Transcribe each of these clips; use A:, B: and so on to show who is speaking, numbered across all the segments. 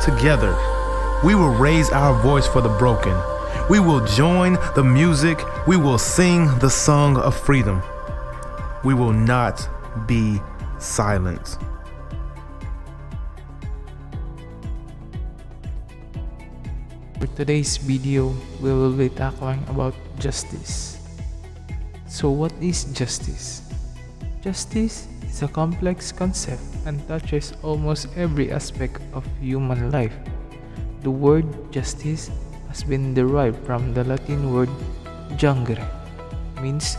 A: together. We will raise our voice for the broken. We will join the music. We will sing the song of freedom. We will not be silent.
B: For today's video, we will be tackling about justice. So what is justice? Justice is a complex concept and touches almost every aspect of human life. The word justice has been derived from the Latin word jungere, means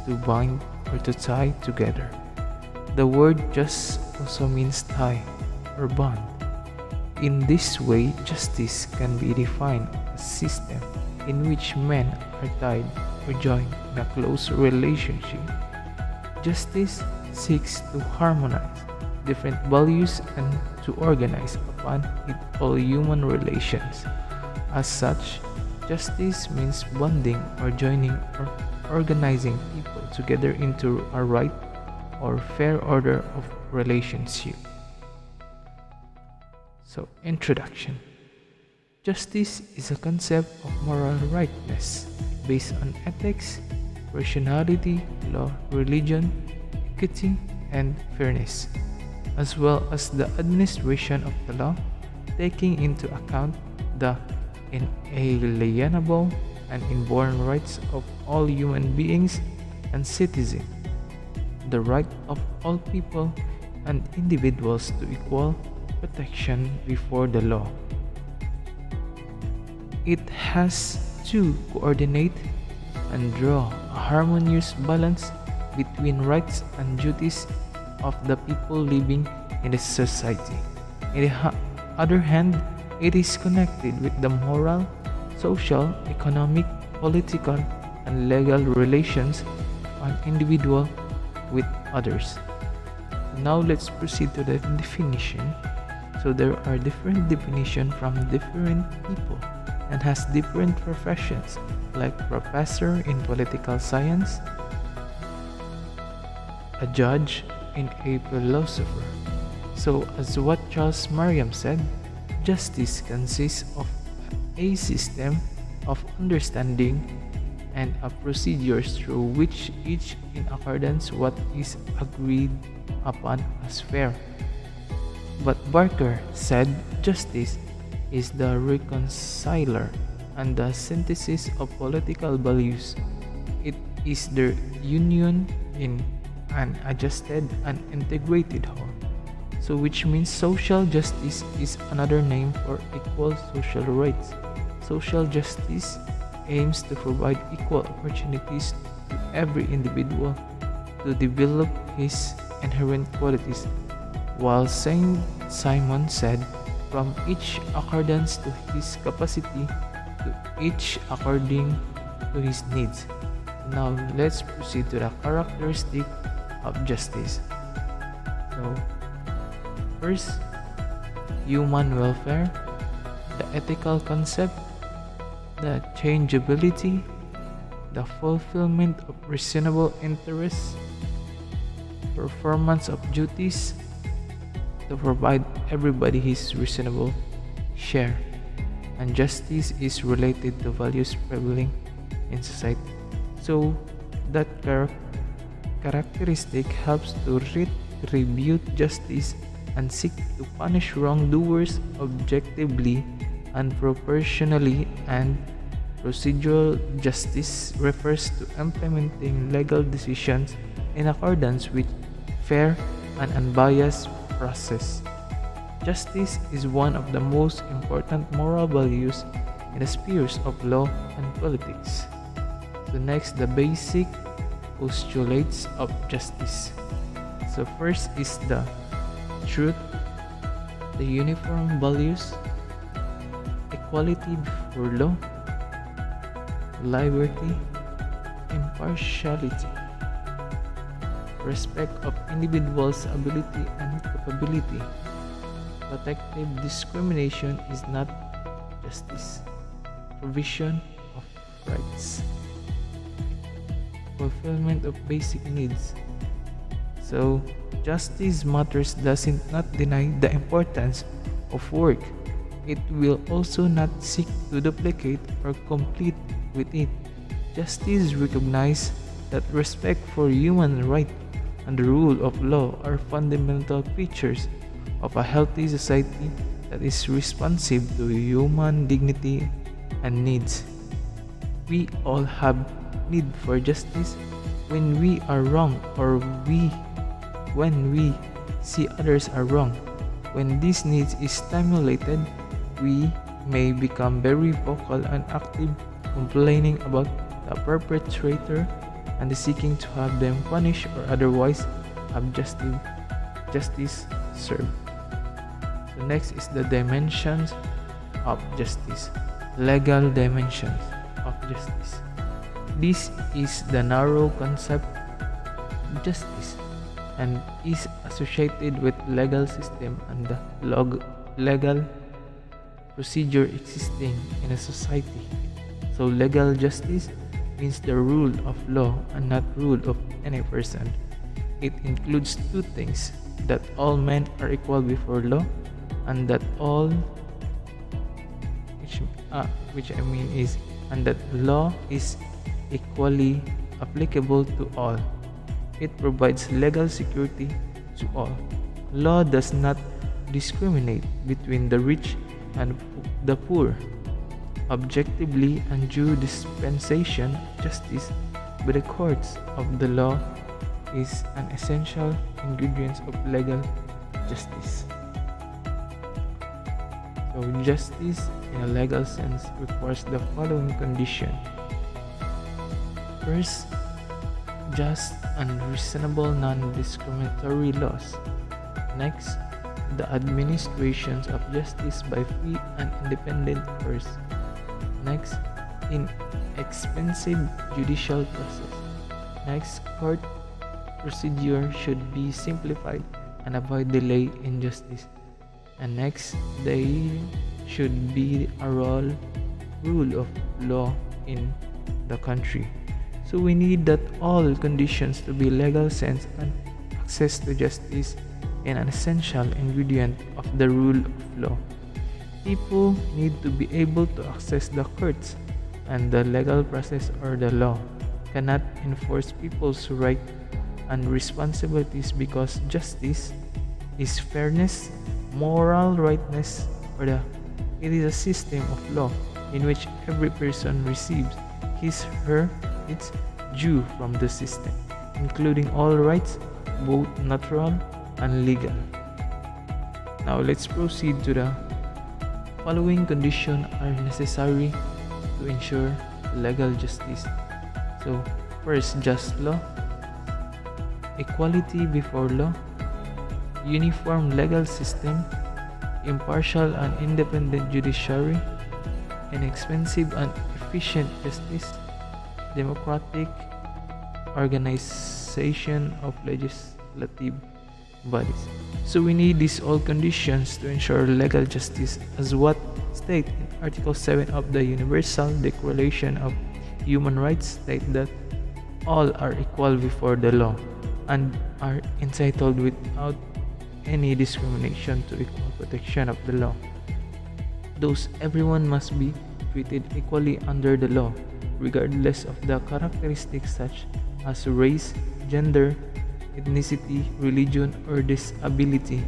B: to bind or to tie together. The word just also means tie or bond. In this way, justice can be defined as a system in which men are tied or joined in a close relationship. Justice seeks to harmonize different values and to organize upon it all human relations. As such, justice means bonding or joining or organizing people together into a right or fair order of relationship. So, introduction. Justice is a concept of moral rightness based on ethics, rationality, law, religion, equity, and fairness, as well as the administration of the law, taking into account the inalienable and inborn rights of all human beings and citizens, the right of all people and individuals to equal protection before the law. It has to coordinate and draw a harmonious balance between rights and duties of the people living in the society. On the other hand, it is connected with the moral, social, economic, political, and legal relations of an individual with others. Now let's proceed to the definition. So there are different definitions from different people and has different professions, like professor in political science, a judge, and a philosopher. So as what Charles Merriam said, justice consists of a system of understanding and a procedures through which each in accordance what is agreed upon as fair. But Barker said justice is the reconciler and the synthesis of political values. It is the union in an adjusted and integrated whole. So which means social justice is another name for equal social rights. Social justice aims to provide equal opportunities to every individual to develop his inherent qualities, while Saint Simon said, from each accordance to his capacity, to each according to his needs. Now let's proceed to the characteristic of justice. So first, human welfare, the ethical concept, the changeability, the fulfillment of reasonable interests, performance of duties to provide everybody his reasonable share, and justice is related to values prevailing in society. So that characteristic helps to retribude justice and seek to punish wrongdoers objectively and proportionally, and procedural justice refers to implementing legal decisions in accordance with fair and unbiased process. Justice is one of the most important moral values in the spheres of law and politics. So next, the basic postulates of justice. So first is the truth, the uniform values, equality before law, liberty, impartiality, respect of individuals' ability and capability. Protective discrimination is not justice. Provision of rights. Fulfillment of basic needs. So, justice matters doesn't not deny the importance of work, It will also not seek to duplicate or compete with it. Justice recognizes that respect for human rights and the rule of law are fundamental features of a healthy society that is responsive to human dignity and needs. We all have need for justice when we are wrong or when we see others are wrong. When this need is stimulated, we may become very vocal and active, complaining about the perpetrator and seeking to have them punished or otherwise have justice served. The next is the dimensions of justice. Legal dimensions of justice. This is the narrow concept of justice and is associated with legal system and the legal procedure existing in a society. So legal justice means the rule of law and not rule of any person. It includes two things: that all men are equal before law, and that that law is equally applicable to all. It provides legal security to all. Law does not discriminate between the rich and the poor. Objectively and due dispensation justice by the courts of the law is an essential ingredient of legal justice. So justice in a legal sense requires the following condition. First, just and reasonable non-discriminatory laws. Next, the administration of justice by free and independent courts. Next, inexpensive judicial process. Next, court procedure should be simplified and avoid delay in justice. And next, there should be a rule of law in the country. So we need that all conditions to be legal sense and access to justice is an essential ingredient of the rule of law. People need to be able to access the courts and the legal process or the law cannot enforce people's rights and responsibilities because justice is fairness, moral rightness, it is a system of law in which every person receives its due from the system, including all rights, both natural and legal. Now let's proceed to the following conditions are necessary to ensure legal justice. So first, just law, equality before law, uniform legal system, impartial and independent judiciary, inexpensive and efficient justice, democratic organization of legislative bodies. So we need these all conditions to ensure legal justice as what stated in Article 7 of the Universal Declaration of Human Rights state that all are equal before the law and are entitled without any discrimination to equal protection of the law. Thus, everyone must be treated equally under the law, regardless of the characteristics such as race, gender, ethnicity, religion, or disability.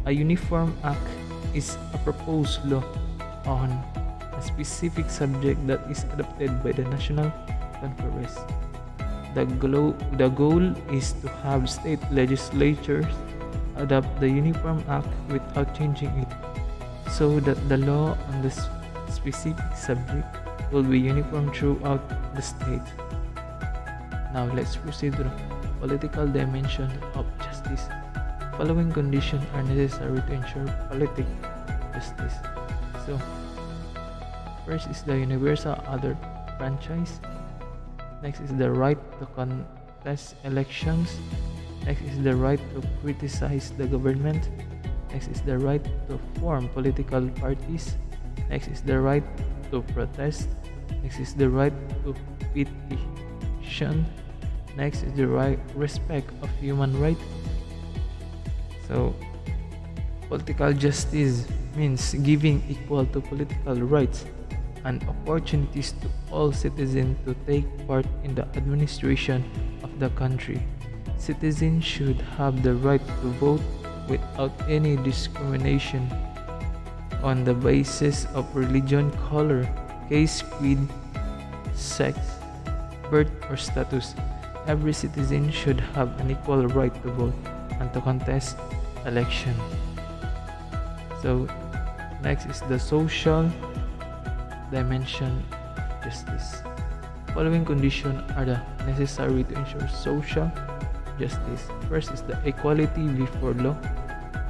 B: A uniform act is a proposed law on a specific subject that is adopted by the National Congress. The goal is to have state legislatures adopt the Uniform Act without changing it, so that the law on the specific subject will be uniform throughout the state. Now let's proceed to the political dimension of justice. Following conditions are necessary to ensure political justice. So, first is the universal adult franchise. Next is the right to contest elections. Next is the right to criticize the government. Next is the right to form political parties. Next is the right to protest. Next is the right to petition. Next is the right respect of human rights. So, political justice means giving equal to political rights and opportunities to all citizens to take part in the administration of the country. Citizens should have the right to vote without any discrimination on the basis of religion, color, caste, creed, sex, birth, or status. Every citizen should have an equal right to vote and to contest election. So next is the social dimension of justice. Following conditions are the necessary to ensure social justice. First is the equality before law.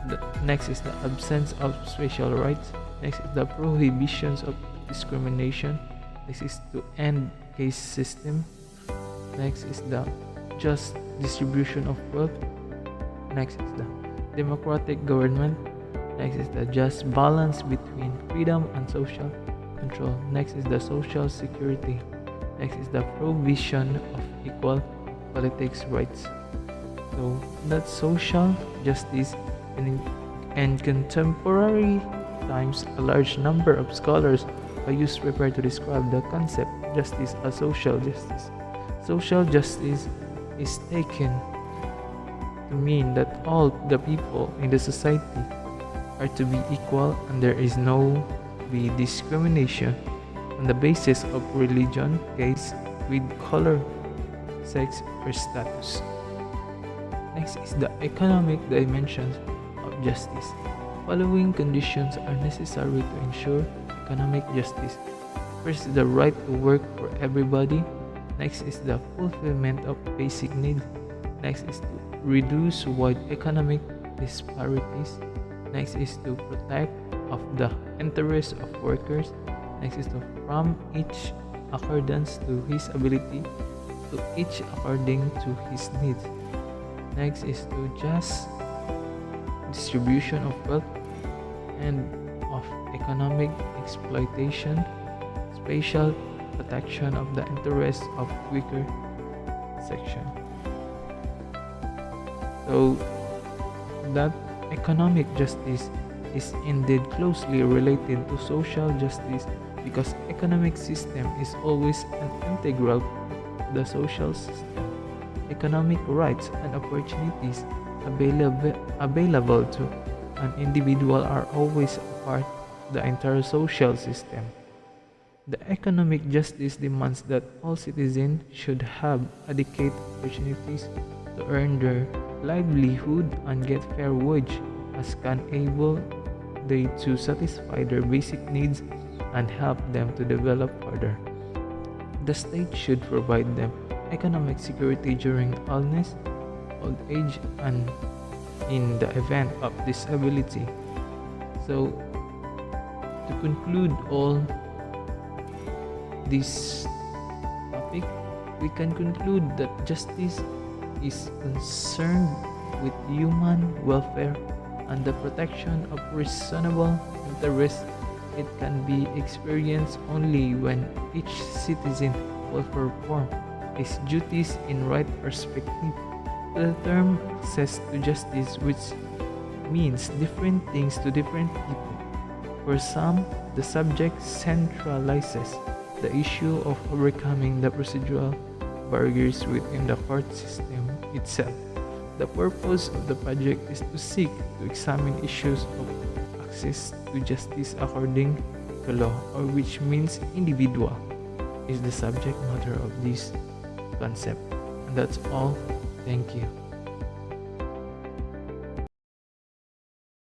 B: The next is the absence of special rights. Next is the prohibitions of discrimination. Next is to end caste system. Next is the just distribution of wealth. Next is the democratic government. Next is the just balance between freedom and social control. Next is the social security. Next is the provision of equal politics rights. So that's social justice. In contemporary times, a large number of scholars are used prepare to describe the concept justice as social justice. Social justice is taken to mean that all the people in the society are to be equal and there is no be discrimination on the basis of religion, caste, creed, color, sex, or status. Next is the economic dimensions of justice. Following conditions are necessary to ensure economic justice. First is the right to work for everybody. Next is the fulfillment of basic needs. Next is to reduce wide economic disparities. Next is to protect of the interests of workers. Next is to from each accordance to his ability, to each according to his needs. Next is to just distribution of wealth and of economic exploitation, spatial protection of the interests of weaker section. So that economic justice is indeed closely related to social justice because economic system is always an integral of the social system. Economic rights and opportunities available to an individual are always a part of the entire social system. The economic justice demands that all citizens should have adequate opportunities to earn their livelihood and get fair wage as can enable they to satisfy their basic needs and help them to develop further. The state should provide them economic security during illness, old age, and in the event of disability. So, to conclude all this topic, we can conclude that justice is concerned with human welfare and the protection of reasonable interests. It can be experienced only when each citizen will perform his duties in right perspective. The term access to justice, which means different things to different people. For some, the subject centralizes the issue of overcoming the procedural barriers within the court system itself. The purpose of the project is to seek to examine issues of access to justice according to law, or which means individual is the subject matter of this concept. And that's all. Thank you.